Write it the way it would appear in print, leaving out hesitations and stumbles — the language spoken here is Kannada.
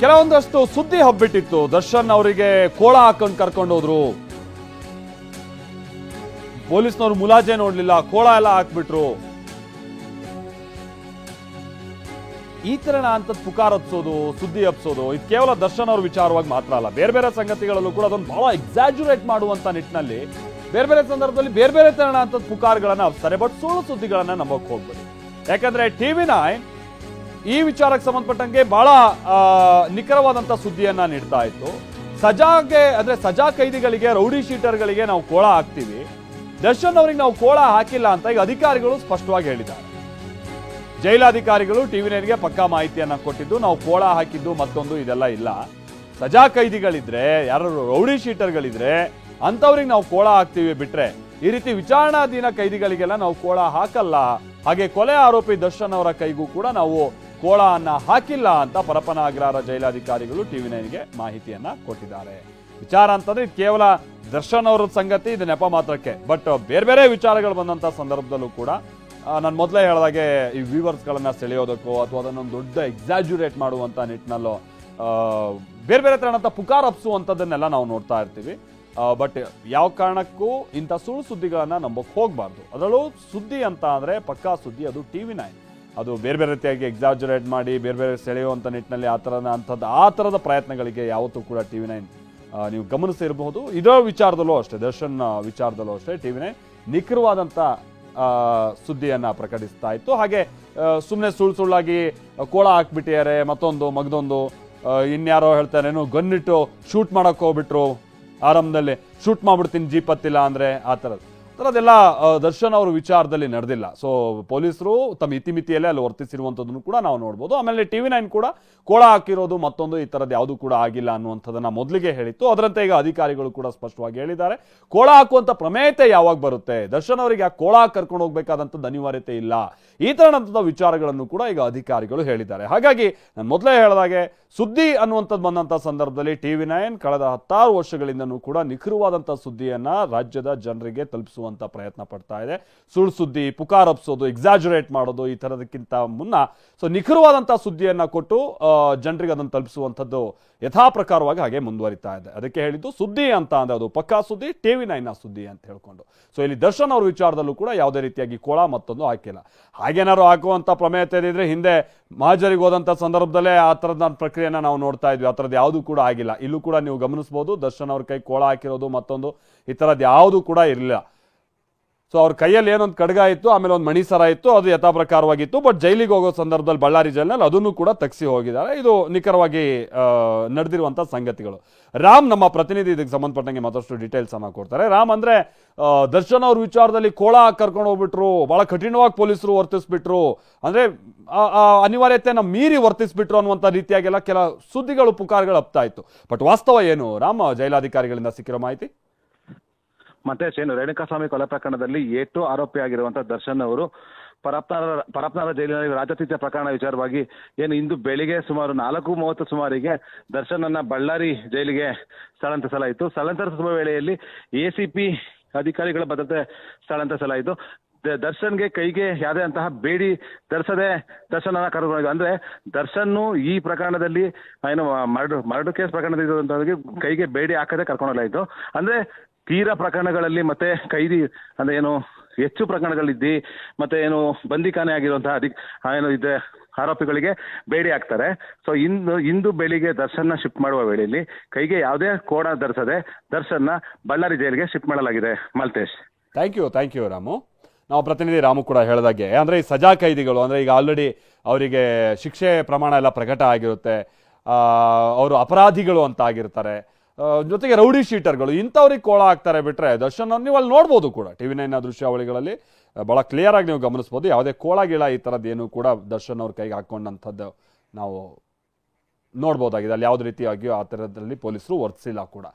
ಕೆಲವೊಂದಷ್ಟು ಸುದ್ದಿ ಹಬ್ಬಿಟ್ಟಿತ್ತು. ದರ್ಶನ್ ಅವರಿಗೆ ಕೋಳ ಹಾಕೊಂಡು ಕರ್ಕೊಂಡು ಹೋದ್ರು, ಪೊಲೀಸ್ನವರು ಮುಲಾಜೆ ನೋಡ್ಲಿಲ್ಲ, ಕೋಳ ಎಲ್ಲ ಹಾಕ್ಬಿಟ್ರು. ಈ ತರನ ಅಂತ ಪುಕಾರ ಹಬ್ಸೋದು, ಸುದ್ದಿ ಹಬ್ಸೋದು ಇದು ಕೇವಲ ದರ್ಶನ್ ಅವ್ರ ವಿಚಾರವಾಗಿ ಮಾತ್ರ ಅಲ್ಲ, ಬೇರೆ ಬೇರೆ ಸಂಗತಿಗಳಲ್ಲೂ ಕೂಡ ಅದನ್ನು ಬಹಳ ಎಕ್ಸಾಜುರೇಟ್ ಮಾಡುವಂತ ನಿಟ್ಟಿನಲ್ಲಿ ಬೇರೆ ಬೇರೆ ಸಂದರ್ಭದಲ್ಲಿ ಬೇರೆ ಬೇರೆ ತರನ ಅಂತ ಪುಕಾರ್ಗಳನ್ನ ಹಬ್ಸ್ತಾರೆ. ಬಟ್ ಸುಳ್ಳು ಸುದ್ದಿಗಳನ್ನ ನಂಬಕ್ ಹೋಗ್ಬೇಡಿ. ಯಾಕಂದ್ರೆ TV9 ಈ ವಿಚಾರಕ್ಕೆ ಸಂಬಂಧಪಟ್ಟಂಗೆ ಬಹಳ ನಿಖರವಾದಂತ ಸುದ್ದಿಯನ್ನ ನೀಡ್ತಾ ಇತ್ತು. ಸಜಾ ಕೈದಿಗಳಿಗೆ, ರೌಡಿ ಶೀಟರ್ಗಳಿಗೆ ನಾವು ಕೋಳ ಹಾಕ್ತೀವಿ, ದರ್ಶನ್ ಅವರಿಗೆ ನಾವು ಕೋಳ ಹಾಕಿಲ್ಲ ಅಂತ ಈಗ ಅಧಿಕಾರಿಗಳು ಸ್ಪಷ್ಟವಾಗಿ ಹೇಳಿದ್ದಾರೆ. ಜೈಲಾಧಿಕಾರಿಗಳು TV9ಗೆ ಪಕ್ಕಾ ಮಾಹಿತಿಯನ್ನ ಕೊಟ್ಟಿದ್ದು, ನಾವು ಕೋಳ ಹಾಕಿದ್ದು ಮತ್ತೊಂದು ಇದೆಲ್ಲ ಇಲ್ಲ. ಸಜಾ ಕೈದಿಗಳಿದ್ರೆ, ಯಾರು ರೌಡಿ ಶೀಟರ್ಗಳಿದ್ರೆ ಅಂತವ್ರಿಗೆ ನಾವು ಕೋಳ ಹಾಕ್ತೀವಿ ಬಿಟ್ರೆ ಈ ರೀತಿ ವಿಚಾರಣಾಧೀನ ಕೈದಿಗಳಿಗೆಲ್ಲ ನಾವು ಕೋಳ ಹಾಕಲ್ಲ. ಹಾಗೆ ಕೊಲೆ ಆರೋಪಿ ದರ್ಶನ್ ಅವರ ಕೈಗೂ ಕೂಡ ನಾವು ಕೋಳ ಅನ್ನ ಹಾಕಿಲ್ಲ ಅಂತ ಪರಪ್ಪನ ಅಗ್ರಹಾರ ಜೈಲಾಧಿಕಾರಿಗಳು TV9ಗೆ ಮಾಹಿತಿಯನ್ನ ಕೊಟ್ಟಿದ್ದಾರೆ. ವಿಚಾರ ಅಂತಂದ್ರೆ ಇದು ಕೇವಲ ದರ್ಶನ್ ಅವರ ಸಂಗತಿ, ಇದು ನೆಪ ಮಾತ್ರಕ್ಕೆ. ಬಟ್ ಬೇರೆ ಬೇರೆ ವಿಚಾರಗಳು ಬಂದಂತ ಸಂದರ್ಭದಲ್ಲೂ ಕೂಡ ನಾನು ಮೊದಲೇ ಹೇಳಿದಾಗೆ ಈ ವ್ಯೂವರ್ಸ್ಗಳನ್ನ ಸೆಳೆಯೋದಕ್ಕೋ ಅಥವಾ ಅದನ್ನೊಂದು ದೊಡ್ಡ ಎಕ್ಸಾಜುರೇಟ್ ಮಾಡುವಂತ ನಿಟ್ಟಿನಲ್ಲೋ ಬೇರೆ ಬೇರೆ ತರನಂತ ಪುಕಾರ ಹಬ್ಸುವಂಥದ್ದನ್ನೆಲ್ಲ ನಾವು ನೋಡ್ತಾ ಇರ್ತೀವಿ. ಬಟ್ ಯಾವ ಕಾರಣಕ್ಕೂ ಇಂಥ ಸುಳ್ಳು ಸುದ್ದಿಗಳನ್ನ ನಂಬಕ್ ಹೋಗ್ಬಾರ್ದು. ಅದರಲ್ಲೂ ಸುದ್ದಿ ಅಂತ ಅಂದ್ರೆ ಪಕ್ಕಾ ಸುದ್ದಿ, ಅದು TV9. ಅದು ಬೇರೆ ಬೇರೆ ರೀತಿಯಾಗಿ ಎಕ್ಸಾಜುರೇಟ್ ಮಾಡಿ ಬೇರೆ ಬೇರೆ ಸೆಳೆಯುವಂಥ ನಿಟ್ಟಿನಲ್ಲಿ ಆ ಥರದ ಪ್ರಯತ್ನಗಳಿಗೆ ಯಾವತ್ತೂ ಕೂಡ TV9 ನೀವು ಗಮನಿಸಿರಬಹುದು. ಇದರ ವಿಚಾರದಲ್ಲೂ ಅಷ್ಟೇ, ದರ್ಶನ್ ವಿಚಾರದಲ್ಲೂ ಅಷ್ಟೇ TV9 ನಿಖರವಾದಂಥ ಸುದ್ದಿಯನ್ನ ಪ್ರಕಟಿಸ್ತಾ ಇತ್ತು. ಹಾಗೆ ಸುಮ್ಮನೆ ಸುಳ್ಳಾಗಿ ಕೋಳ ಹಾಕ್ಬಿಟ್ಟಿದ್ದಾರೆ, ಮಗದೊಂದು ಇನ್ಯಾರೋ ಹೇಳ್ತಾರೇನು ಗನ್ನಿಟ್ಟು ಶೂಟ್ ಮಾಡಕ್ ಹೋಗ್ಬಿಟ್ರು, ಆರಂಭದಲ್ಲಿ ಶೂಟ್ ಮಾಡ್ಬಿಡ್ತೀನಿ ಜೀಪ್ ಹತ್ತಿಲ್ಲ ಅಂದ್ರೆ ಆ ಥರದ್ದೆಲ್ಲ ದರ್ಶನ್ ಅವ್ರ ವಿಚಾರದಲ್ಲಿ ನಡೆದಿಲ್ಲ. ಸೊ ಪೊಲೀಸರು ತಮ್ಮ ಇತಿಮಿತಿಯಲ್ಲೇ ಅಲ್ಲಿ ವರ್ತಿಸಿರುವಂಥದ್ದನ್ನು ಕೂಡ ನಾವು ನೋಡ್ಬೋದು. ಆಮೇಲೆ TV9 ಕೂಡ ಕೋಳ ಹಾಕಿರೋದು ಮತ್ತೊಂದು ಈ ಥರದ್ದು ಯಾವುದು ಕೂಡ ಆಗಿಲ್ಲ ಅನ್ನುವಂಥದ್ದನ್ನ ಮೊದಲಿಗೆ ಹೇಳಿತ್ತು. ಅದರಂತೆ ಈಗ ಅಧಿಕಾರಿಗಳು ಕೂಡ ಸ್ಪಷ್ಟವಾಗಿ ಹೇಳಿದ್ದಾರೆ. ಕೋಳ ಹಾಕುವಂಥ ಪ್ರಮೇಯತೆ ಯಾವಾಗ ಬರುತ್ತೆ, ದರ್ಶನ್ ಅವರಿಗೆ ಆ ಕೋಳ ಕರ್ಕೊಂಡು ಹೋಗ್ಬೇಕಾದಂಥದ್ದು ಅನಿವಾರ್ಯತೆ ಇಲ್ಲ, ಈ ತರನಂಥದ್ದು ವಿಚಾರಗಳನ್ನು ಕೂಡ ಈಗ ಅಧಿಕಾರಿಗಳು ಹೇಳಿದ್ದಾರೆ. ಹಾಗಾಗಿ ನಾನು ಮೊದಲೇ ಹೇಳಿದಾಗೆ ಸುದ್ದಿ ಅನ್ನುವಂಥದ್ದು ಬಂದಂಥ ಸಂದರ್ಭದಲ್ಲಿ TV9 ಕಳೆದ 10 ವರ್ಷಗಳಿಂದನೂ ಕೂಡ ನಿಖರವಾದಂಥ ಸುದ್ದಿಯನ್ನ ರಾಜ್ಯದ ಜನರಿಗೆ ತಲುಪಿಸುವಂತ ಪ್ರಯತ್ನ ಪಡ್ತಾ ಇದೆ. ಸುಳ್ಳು ಸುದ್ದಿ, ಪುಕಾರ ಹಬ್ಸೋದು, ಎಕ್ಸಾಜುರೇಟ್ ಮಾಡೋದು ಈ ಥರದಕ್ಕಿಂತ ಮುನ್ನ ನಿಖರವಾದಂಥ ಸುದ್ದಿಯನ್ನ ಕೊಟ್ಟು ಜನರಿಗೆ ಅದನ್ನು ತಲುಪಿಸುವಂಥದ್ದು ಯಥಾ ಪ್ರಕಾರವಾಗಿ ಹಾಗೆ ಮುಂದುವರಿತಾ ಇದೆ. ಅದಕ್ಕೆ ಹೇಳಿದ್ದು ಸುದ್ದಿ ಅಂತ ಅಂದ್ರೆ ಅದು ಪಕ್ಕಾ ಸುದ್ದಿ, TV9ನ ಸುದ್ದಿ ಅಂತ ಹೇಳ್ಕೊಂಡು. ಸೊ ಇಲ್ಲಿ ದರ್ಶನ್ ಅವ್ರ ವಿಚಾರದಲ್ಲೂ ಕೂಡ ಯಾವುದೇ ರೀತಿಯಾಗಿ ಕೋಳ ಮತ್ತೊಂದು ಹಾಕಿಲ್ಲ. ಹಾಗೇನಾದ್ರು ಹಾಕುವಂಥ ಪ್ರಮೇಯತೆ ಇದ್ರೆ ಹಿಂದೆ ಮಹಾಜರಿಗೆ ಹೋದಂಥ ಸಂದರ್ಭದಲ್ಲೇ ಆ ಥರದ ಪ್ರಕ್ರಿಯೆನ ನಾವು ನೋಡ್ತಾ ಇದ್ವಿ. ಆ ಥರದ್ದು ಯಾವುದು ಕೂಡ ಆಗಿಲ್ಲ. ಇಲ್ಲೂ ಕೂಡ ನೀವು ಗಮನಿಸಬಹುದು, ದರ್ಶನ್ ಅವ್ರ ಕೈ ಕೋಳ ಹಾಕಿರೋದು ಮತ್ತೊಂದು ಈ ಥರದ್ದು ಯಾವುದು ಕೂಡ ಇರಲಿಲ್ಲ. ಸೊ ಅವ್ರ ಕೈಯಲ್ಲಿ ಏನೊಂದು ಖಡ್ಗ ಇತ್ತು, ಆಮೇಲೆ ಒಂದು ಮಣಿಸರ ಇತ್ತು, ಅದು ಯಥಾ ಪ್ರಕಾರವಾಗಿತ್ತು. ಬಟ್ ಜೈಲಿಗೆ ಹೋಗೋ ಸಂದರ್ಭದಲ್ಲಿ ಬಳ್ಳಾರಿ ಜೈಲಿನಲ್ಲಿ ಅದನ್ನು ಕೂಡ ತಗ್ಸಿ ಹೋಗಿದ್ದಾರೆ. ಇದು ನಿಖರವಾಗಿ ನಡೆದಿರುವಂಥ ಸಂಗತಿಗಳು. ರಾಮ್ ನಮ್ಮ ಪ್ರತಿನಿಧಿ ಇದಕ್ಕೆ ಸಂಬಂಧಪಟ್ಟಂಗೆ ಮತ್ತಷ್ಟು ಡೀಟೇಲ್ಸ್ ಅನ್ನ ಕೊಡ್ತಾರೆ. ರಾಮ್, ಅಂದ್ರೆ ದರ್ಶನ್ ಅವ್ರ ವಿಚಾರದಲ್ಲಿ ಕೋಳ ಕರ್ಕೊಂಡು ಹೋಗ್ಬಿಟ್ರು, ಬಹಳ ಕಠಿಣವಾಗಿ ಪೊಲೀಸರು ವರ್ತಿಸ್ಬಿಟ್ರು, ಅಂದ್ರೆ ಅನಿವಾರ್ಯತೆಯನ್ನ ಮೀರಿ ವರ್ತಿಸ್ಬಿಟ್ರು ಅನ್ನುವಂಥ ರೀತಿಯಾಗೆಲ್ಲ ಕೆಲ ಸುದ್ದಿಗಳು, ಪುಕಾರ್ಗಳು ಹಬ್ತಾ ಇತ್ತು. ಬಟ್ ವಾಸ್ತವ ಏನು ರಾಮ್, ಜೈಲಾಧಿಕಾರಿಗಳಿಂದ ಸಿಕ್ಕಿರೋ ಮಾಹಿತಿ? ಮತ್ತೆ ರೇಣುಕಾಸ್ವಾಮಿ ಕೊಲೆ ಪ್ರಕರಣದಲ್ಲಿ ಏಟು ಆರೋಪಿಯಾಗಿರುವಂತಹ ದರ್ಶನ್ ಅವರು ಪರಪ್ನಾರ ಜೈಲಿನಲ್ಲಿ ರಾಜತೀರ್ಥ ಪ್ರಕರಣ ವಿಚಾರವಾಗಿ ಇಂದು ಬೆಳಿಗ್ಗೆ ಸುಮಾರು 4:30 ಸುಮಾರಿಗೆ ದರ್ಶನ್ ಅನ್ನ ಬಳ್ಳಾರಿ ಜೈಲಿಗೆ ಸ್ಥಳಾಂತರಿಸಲಾಯಿತು. ಸ್ಥಳಾಂತರಿಸುವ ವೇಳೆಯಲ್ಲಿ ACP ಅಧಿಕಾರಿಗಳ ಭದ್ರತೆ ಸ್ಥಳಾಂತರಿಸಲಾಯಿತು. ದರ್ಶನ್ಗೆ ಕೈಗೆ ಯಾವುದೇ ಅಂತಹ ಬೇಡಿ ಧರಿಸದೆ ದರ್ಶನ್ ಅನ್ನ ಕರೆದುಕೊಂಡಿದ್ದು. ಅಂದ್ರೆ ದರ್ಶನ್ ಈ ಪ್ರಕರಣದಲ್ಲಿ ಮರ್ಡರ್ ಕೇಸ್ ಪ್ರಕರಣದಲ್ಲಿ ಕೈಗೆ ಬೇಡಿ ಹಾಕದೆ ಕರ್ಕೊಂಡೋಗ್ಲಾಯಿತು. ಅಂದ್ರೆ ತೀರಾ ಪ್ರಕರಣಗಳಲ್ಲಿ ಮತ್ತೆ ಕೈದಿ ಅಂದ್ರೆ ಹೆಚ್ಚು ಪ್ರಕರಣಗಳಿದ್ದಿ ಮತ್ತೆ ಬಂದಿಖಾನೆ ಆಗಿರುವಂತಹ ಆರೋಪಿಗಳಿಗೆ ಬೇಡಿ ಹಾಕ್ತಾರೆ. ಸೊ ಇಂದು ಬೆಳಿಗ್ಗೆ ದರ್ಶನ್ನ ಶಿಫ್ಟ್ ಮಾಡುವ ವೇಳೆಯಲ್ಲಿ ಕೈಗೆ ಯಾವುದೇ ಕೋಡ ಧರಿಸದೆ ದರ್ಶನ್ನ ಬಳ್ಳಾರಿ ಜೈಲಿಗೆ ಶಿಫ್ಟ್ ಮಾಡಲಾಗಿದೆ. Maltesh, thank you Ramu. ನಾವು ಪ್ರತಿನಿಧಿ ರಾಮು ಕೂಡ ಹೇಳಿದಾಗೆ, ಅಂದ್ರೆ ಈ ಸಜಾ ಕೈದಿಗಳು ಅಂದ್ರೆ ಈಗ ಆಲ್ರೆಡಿ ಅವರಿಗೆ ಶಿಕ್ಷೆ ಪ್ರಮಾಣ ಎಲ್ಲ ಪ್ರಕಟ ಆಗಿರುತ್ತೆ, ಅವರು ಅಪರಾಧಿಗಳು ಅಂತ ಆಗಿರ್ತಾರೆ, ಜೊತೆಗೆ ರೌಡಿ ಶೀಟರ್ಗಳು ಇಂಥವ್ರಿಗೆ ಕೋಳ ಹಾಕ್ತಾರೆ ಬಿಟ್ರೆ ದರ್ಶನ್ ನೀವು ಅಲ್ಲಿ ನೋಡ್ಬೋದು ಕೂಡ TV9ನ ದೃಶ್ಯಾವಳಿಗಳಲ್ಲಿ ಬಹಳ ಕ್ಲಿಯರ್ ಆಗಿ ನೀವು ಗಮನಿಸ್ಬೋದು. ಯಾವುದೇ ಕೋಳ ಗೀಳ ಈ ಥರದ್ದು ಏನು ಕೂಡ ದರ್ಶನ್ ಅವ್ರ ಕೈಗೆ ಹಾಕೊಂಡಂಥದ್ದು ನಾವು ನೋಡ್ಬೋದಾಗಿದೆ. ಅಲ್ಲಿ ಯಾವುದೇ ರೀತಿಯಾಗಿಯೂ ಆ ಥರದಲ್ಲಿ ಪೊಲೀಸರು ವರ್ತಿಸಿಲ್ಲ ಕೂಡ.